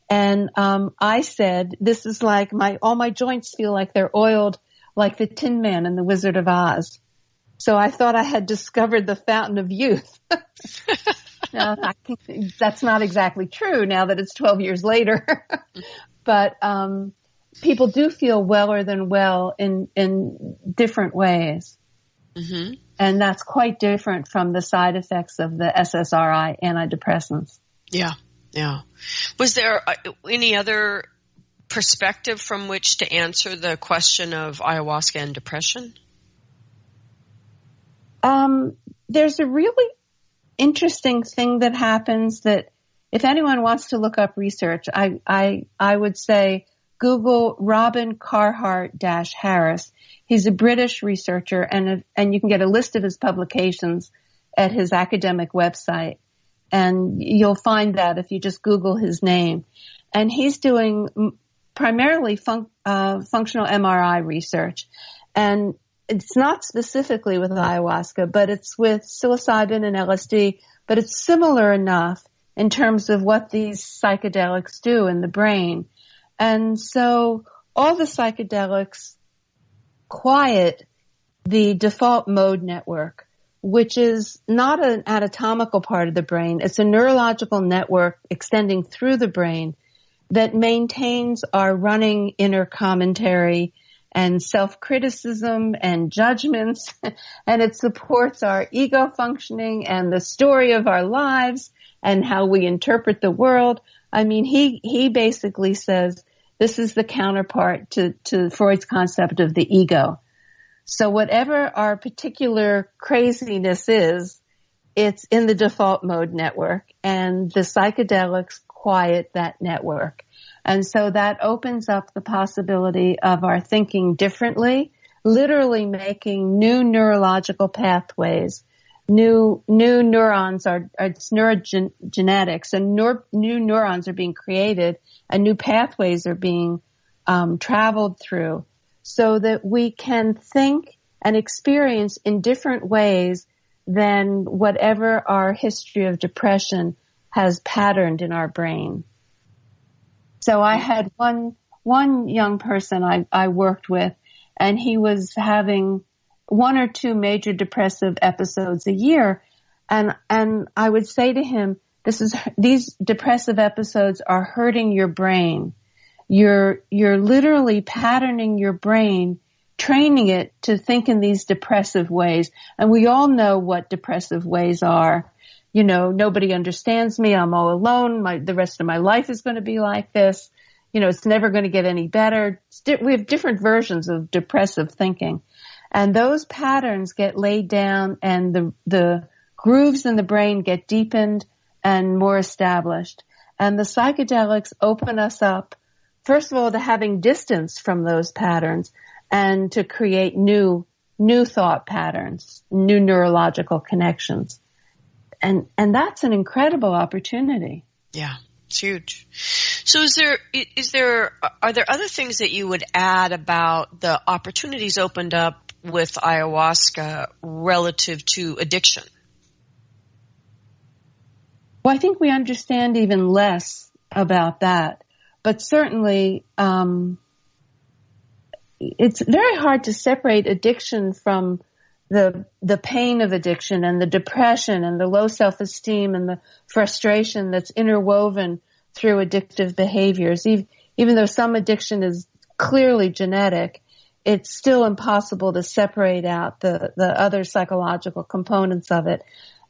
Speaker 4: And I said, this is like all my joints feel like they're oiled like the Tin Man in The Wizard of Oz. So I thought I had discovered the fountain of youth. Now, that's not exactly true now that it's 12 years later. But people do feel weller than well in different ways. And that's quite different from the side effects of the SSRI antidepressants. Yeah.
Speaker 3: Was there any other perspective from which to answer the question of ayahuasca and depression?
Speaker 4: There's a really interesting thing that happens that if anyone wants to look up research, I would say Google Robin Carhart-Harris. He's a British researcher, and you can get a list of his publications at his academic website. And you'll find that if you just Google his name. And he's doing primarily functional MRI research. And it's not specifically with ayahuasca, but it's with psilocybin and LSD. But it's similar enough in terms of what these psychedelics do in the brain. And so all the psychedelics quiet the default mode network, which is not an anatomical part of the brain. It's a neurological network extending through the brain that maintains our running inner commentary and self-criticism and judgments, and it supports our ego functioning and the story of our lives and how we interpret the world. I mean, he basically says this is the counterpart to Freud's concept of the ego. So whatever our particular craziness is, it's in the default mode network, and the psychedelics quiet that network. And so that opens up the possibility of our thinking differently, literally making new neurological pathways. New neurons it's neurogenetics, and new neurons are being created and new pathways are being traveled through so that we can think and experience in different ways than whatever our history of depression has patterned in our brain. So I had one young person I worked with, and he was having 1 or 2 major depressive episodes a year. And I would say to him, these depressive episodes are hurting your brain. You're literally patterning your brain, training it to think in these depressive ways. And we all know what depressive ways are. You know, nobody understands me. I'm all alone. The rest of my life is going to be like this. You know, it's never going to get any better. We have different versions of depressive thinking. And those patterns get laid down and the grooves in the brain get deepened and more established. And the psychedelics open us up, first of all, to having distance from those patterns and to create new thought patterns, new neurological connections. And that's an incredible opportunity.
Speaker 3: Yeah, it's huge. So are there other things that you would add about the opportunities opened up with ayahuasca relative to addiction?
Speaker 4: Well, I think we understand even less about that, but certainly, it's very hard to separate addiction from the pain of addiction and the depression and the low self-esteem and the frustration that's interwoven through addictive behaviors. Even though some addiction is clearly genetic, it's still impossible to separate out the other psychological components of it.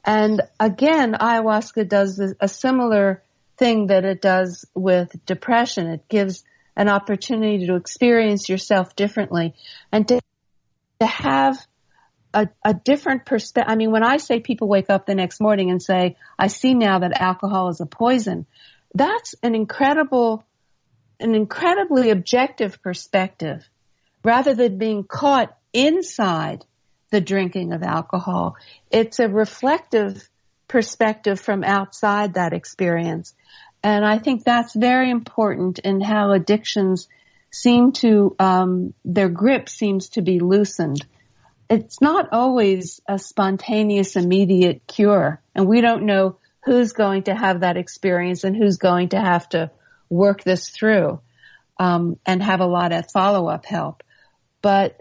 Speaker 4: And again, ayahuasca does a similar thing that it does with depression. It gives an opportunity to experience yourself differently and to have a different perspective. I mean, when I say people wake up the next morning and say, I see now that alcohol is a poison, that's an incredibly objective perspective. Rather than being caught inside the drinking of alcohol, it's a reflective perspective from outside that experience. And I think that's very important in how addictions seem to, their grip seems to be loosened. It's not always a spontaneous, immediate cure. And we don't know who's going to have that experience and who's going to have to work this through, and have a lot of follow-up help. But,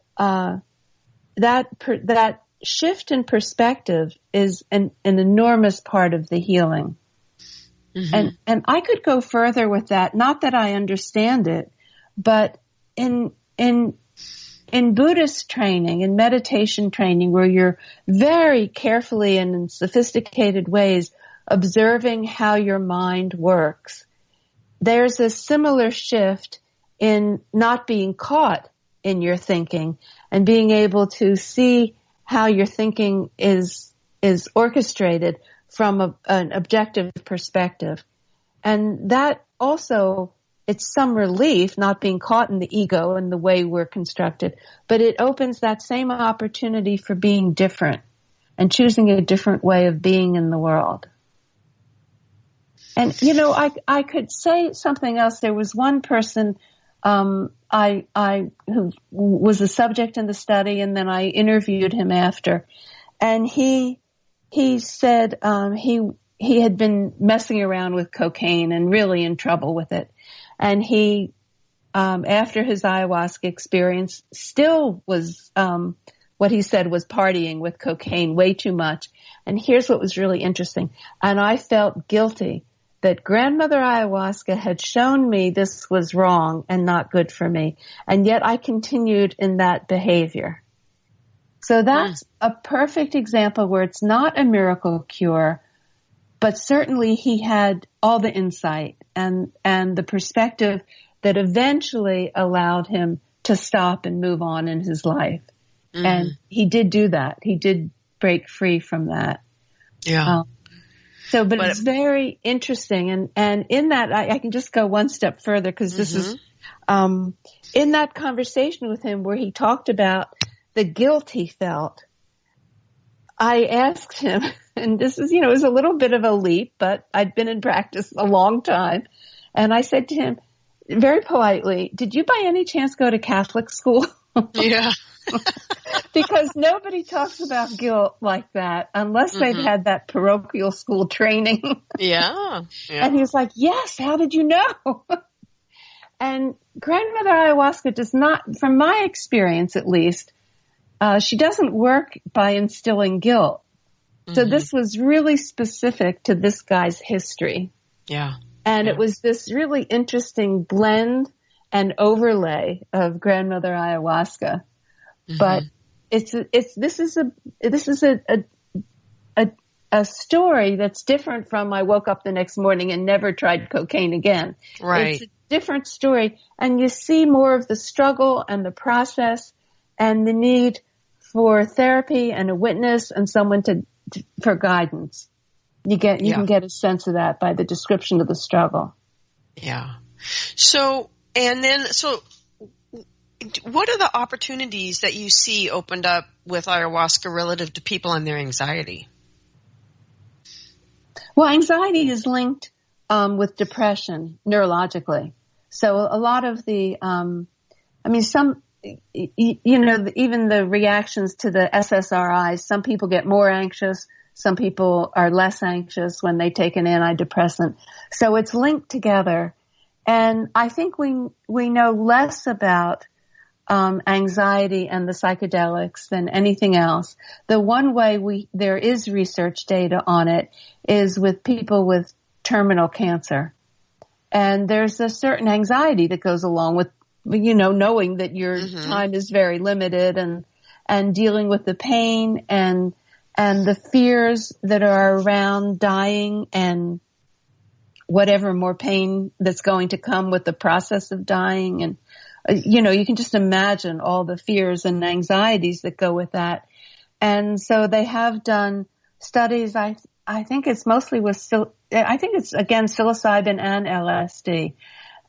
Speaker 4: that shift in perspective is an enormous part of the healing. Mm-hmm. And I could go further with that. Not that I understand it, but in Buddhist training, in meditation training, where you're very carefully and in sophisticated ways observing how your mind works, there's a similar shift in not being caught in your thinking and being able to see how your thinking is orchestrated from an objective perspective. And that also, it's some relief not being caught in the ego and the way we're constructed, but it opens that same opportunity for being different and choosing a different way of being in the world. And, you know, I could say something else. There was one person, who was a subject in the study, and then I interviewed him after, and he said, he had been messing around with cocaine and really in trouble with it. And he, after his ayahuasca experience, still was, what he said was partying with cocaine way too much. And here's what was really interesting. And I felt guilty that grandmother ayahuasca had shown me this was wrong and not good for me. And yet I continued in that behavior. So that's a perfect example where it's not a miracle cure, but certainly he had all the insight and the perspective that eventually allowed him to stop and move on in his life. And he did do that. He did break free from that.
Speaker 3: Yeah.
Speaker 4: But it's very interesting. And in that, I can just go one step further because this is, in that conversation with him where he talked about the guilt he felt, I asked him, and this is, it was a little bit of a leap, but I'd been in practice a long time. And I said to him very politely, did you by any chance go to Catholic school?
Speaker 3: Yeah.
Speaker 4: Because nobody talks about guilt like that unless they've had that parochial school training.
Speaker 3: Yeah.
Speaker 4: And he was like, yes, how did you know? And grandmother ayahuasca does not, from my experience at least, she doesn't work by instilling guilt. So this was really specific to this guy's history.
Speaker 3: Yeah.
Speaker 4: And it was this really interesting blend and overlay of grandmother ayahuasca. But this is a story that's different from I woke up the next morning and never tried cocaine again.
Speaker 3: Right.
Speaker 4: It's a different story. And you see more of the struggle and the process and the need for therapy and a witness and someone for guidance. You can get a sense of that by the description of the struggle.
Speaker 3: Yeah. So what are the opportunities that you see opened up with ayahuasca relative to people and their anxiety?
Speaker 4: Well, anxiety is linked with depression neurologically. So a lot of the, even the reactions to the SSRIs, some people get more anxious, some people are less anxious when they take an antidepressant. So it's linked together. And I think we know less about anxiety and the psychedelics than anything else. The one way there is research data on it is with people with terminal cancer. And there's a certain anxiety that goes along with, knowing that your time is very limited and dealing with the pain and the fears that are around dying and whatever more pain that's going to come with the process of dying. And, you can just imagine all the fears and anxieties that go with that. And so they have done studies. I think it's mostly again, psilocybin and LSD.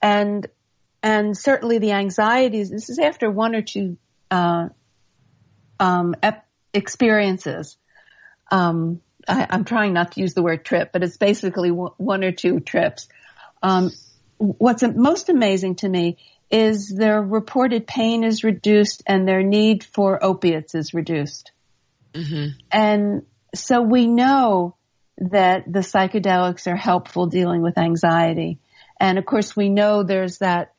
Speaker 4: And certainly the anxieties, this is after one or two, experiences. I'm trying not to use the word trip, but it's basically one or two trips. What's most amazing to me is their reported pain is reduced and their need for opiates is reduced. And so we know that the psychedelics are helpful dealing with anxiety. And of course we know there's that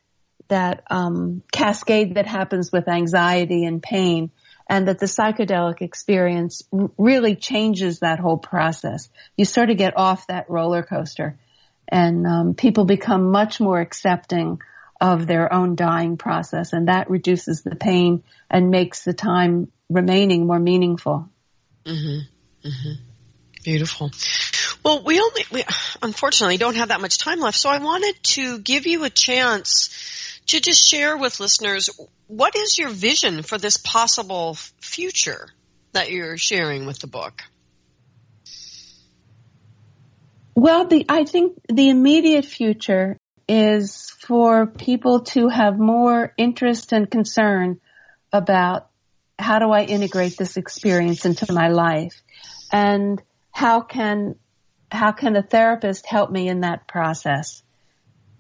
Speaker 4: cascade that happens with anxiety and pain, and that the psychedelic experience really changes that whole process. You sort of get off that roller coaster, and people become much more accepting of their own dying process, and that reduces the pain and makes the time remaining more meaningful.
Speaker 3: Beautiful. Well, we unfortunately don't have that much time left, so I wanted to give you a chance to just share with listeners, what is your vision for this possible future that you're sharing with the book?
Speaker 4: Well, I think the immediate future is for people to have more interest and concern about how do I integrate this experience into my life, and how can a therapist help me in that process?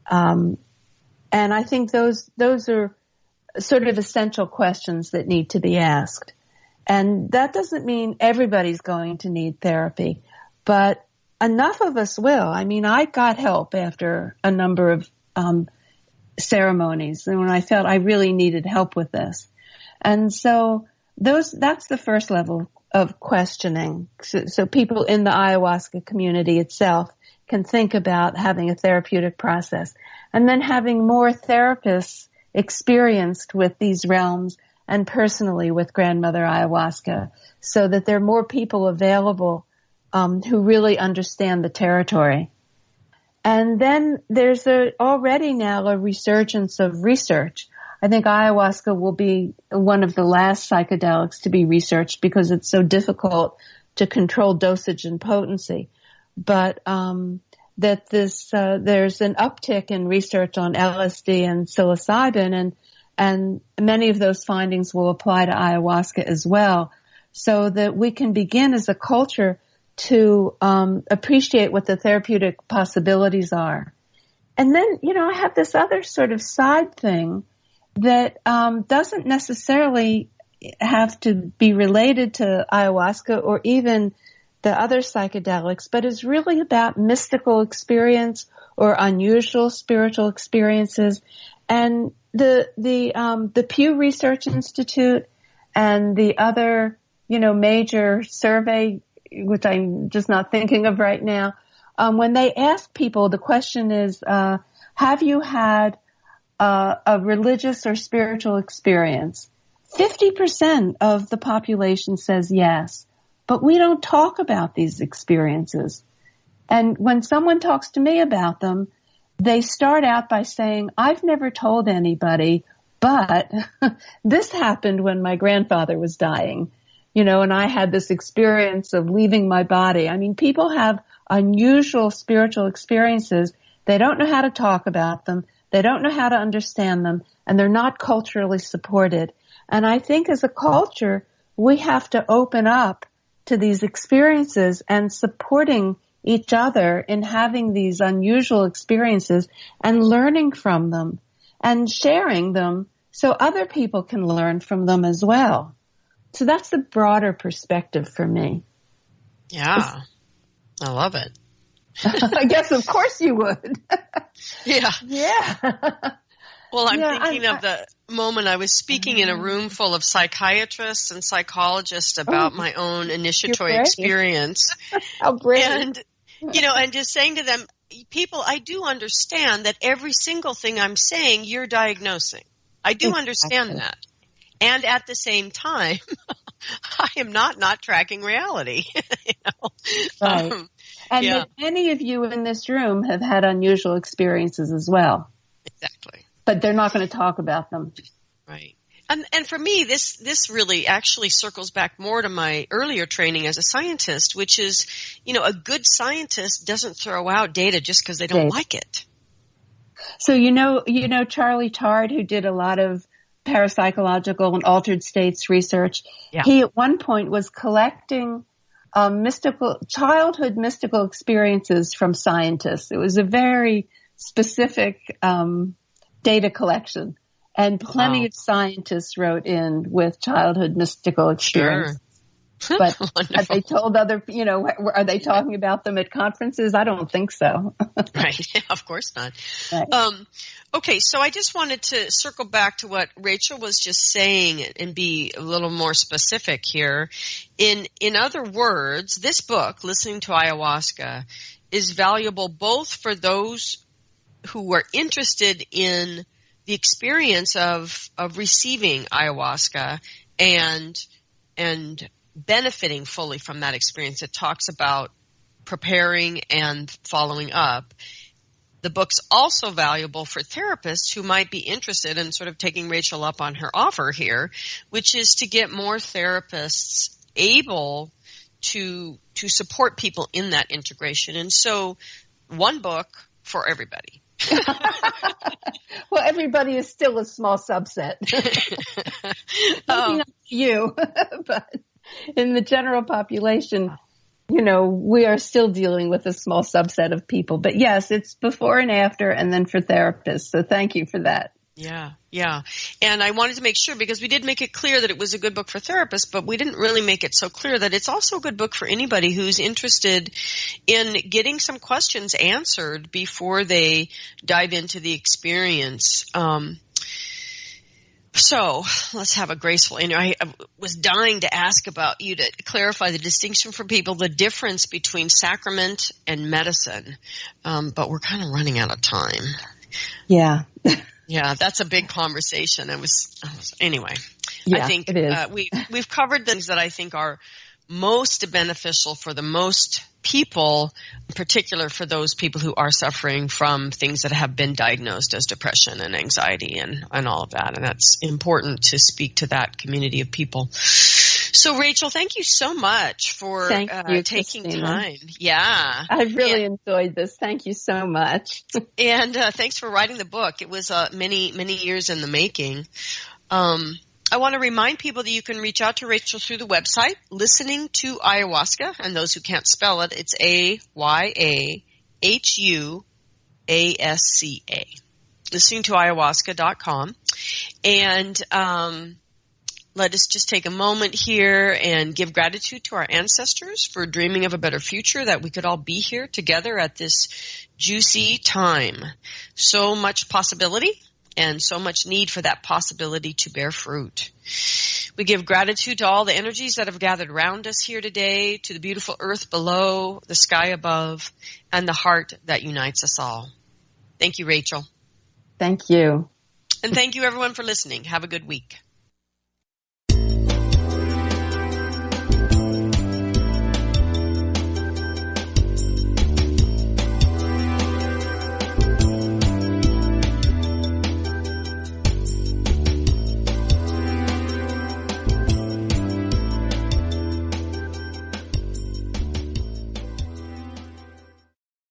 Speaker 4: And I think those are sort of essential questions that need to be asked. And that doesn't mean everybody's going to need therapy, but enough of us will. I mean, I got help after a number of ceremonies, and when I felt I really needed help with this. And so that's the first level of questioning. So people in the ayahuasca community itself can think about having a therapeutic process, and then having more therapists experienced with these realms and personally with grandmother ayahuasca, so that there are more people available who really understand the territory. And then there's already now a resurgence of research. I think ayahuasca will be one of the last psychedelics to be researched because it's so difficult to control dosage and potency. but that there's an uptick in research on LSD and psilocybin, and many of those findings will apply to ayahuasca as well, so that we can begin as a culture to appreciate what the therapeutic possibilities are. And then, I have this other sort of side thing that doesn't necessarily have to be related to ayahuasca or even the other psychedelics, but is really about mystical experience or unusual spiritual experiences. And the Pew Research Institute and the other, major survey, which I'm just not thinking of right now, when they ask people, the question is, have you had a religious or spiritual experience? 50% of the population says yes, but we don't talk about these experiences. And when someone talks to me about them, they start out by saying, I've never told anybody, but this happened when my grandfather was dying, and I had this experience of leaving my body. I mean, people have unusual spiritual experiences. They don't know how to talk about them. They don't know how to understand them, and they're not culturally supported. And I think as a culture, we have to open up to these experiences and supporting each other in having these unusual experiences and learning from them and sharing them so other people can learn from them as well. So that's the broader perspective for me.
Speaker 3: Yeah, I love it.
Speaker 4: I guess, of course you would.
Speaker 3: Yeah.
Speaker 4: Yeah.
Speaker 3: Well, I'm thinking of the moment I was speaking in a room full of psychiatrists and psychologists about my own initiatory experience.
Speaker 4: How brave.
Speaker 3: And, and just saying to them, people, I do understand that every single thing I'm saying, you're diagnosing. I do understand that. And at the same time, I am not tracking reality.
Speaker 4: Right. And that many of you in this room have had unusual experiences as well.
Speaker 3: Exactly.
Speaker 4: But they're not going to talk about them.
Speaker 3: Right. And for me, this really actually circles back more to my earlier training as a scientist, which is, a good scientist doesn't throw out data just because they don't like it.
Speaker 4: So, Charlie Tard, who did a lot of parapsychological and altered states research, he at one point was collecting childhood mystical experiences from scientists. It was a very specific data collection, and plenty of scientists wrote in with childhood mystical experience.
Speaker 3: Sure.
Speaker 4: But have they told other, are they talking about them at conferences? I don't think so.
Speaker 3: Right. Yeah, of course not.
Speaker 4: Right.
Speaker 3: Okay. So I just wanted to circle back to what Rachel was just saying and be a little more specific here. In other words, this book, Listening to Ayahuasca, is valuable both for those who are interested in the experience of receiving ayahuasca and benefiting fully from that experience. It talks about preparing and following up. The book's also valuable for therapists who might be interested in sort of taking Rachel up on her offer here, which is to get more therapists able to support people in that integration. And so one book for everybody.
Speaker 4: Well, everybody is still a small subset. Maybe not you, but in the general population, we are still dealing with a small subset of people. But yes, it's before and after, and then for therapists. So thank you for that.
Speaker 3: Yeah, yeah. And I wanted to make sure, because we did make it clear that it was a good book for therapists, but we didn't really make it so clear that it's also a good book for anybody who's interested in getting some questions answered before they dive into the experience. So let's have a graceful, I was dying to ask about you to clarify the distinction for people, the difference between sacrament and medicine. But we're kind of running out of time.
Speaker 4: Yeah.
Speaker 3: Yeah, that's a big conversation. Anyway.
Speaker 4: Yeah,
Speaker 3: I think
Speaker 4: it is.
Speaker 3: we've covered things that I think are most beneficial for the most people, in particular for those people who are suffering from things that have been diagnosed as depression and anxiety and all of that. And that's important to speak to that community of people. So, Rachel, thank you so much for taking
Speaker 4: Christina.
Speaker 3: time. Yeah.
Speaker 4: I've really enjoyed this. Thank you so much.
Speaker 3: And thanks for writing the book. It was many, many years in the making. I want to remind people that you can reach out to Rachel through the website, Listening to Ayahuasca, and those who can't spell it, it's AYAHUASCA. listeningtoayahuasca.com. And let us just take a moment here and give gratitude to our ancestors for dreaming of a better future, that we could all be here together at this juicy time. So much possibility and so much need for that possibility to bear fruit. We give gratitude to all the energies that have gathered around us here today, to the beautiful earth below, the sky above, and the heart that unites us all. Thank you, Rachel.
Speaker 4: Thank you.
Speaker 3: And thank you, everyone, for listening. Have a good week.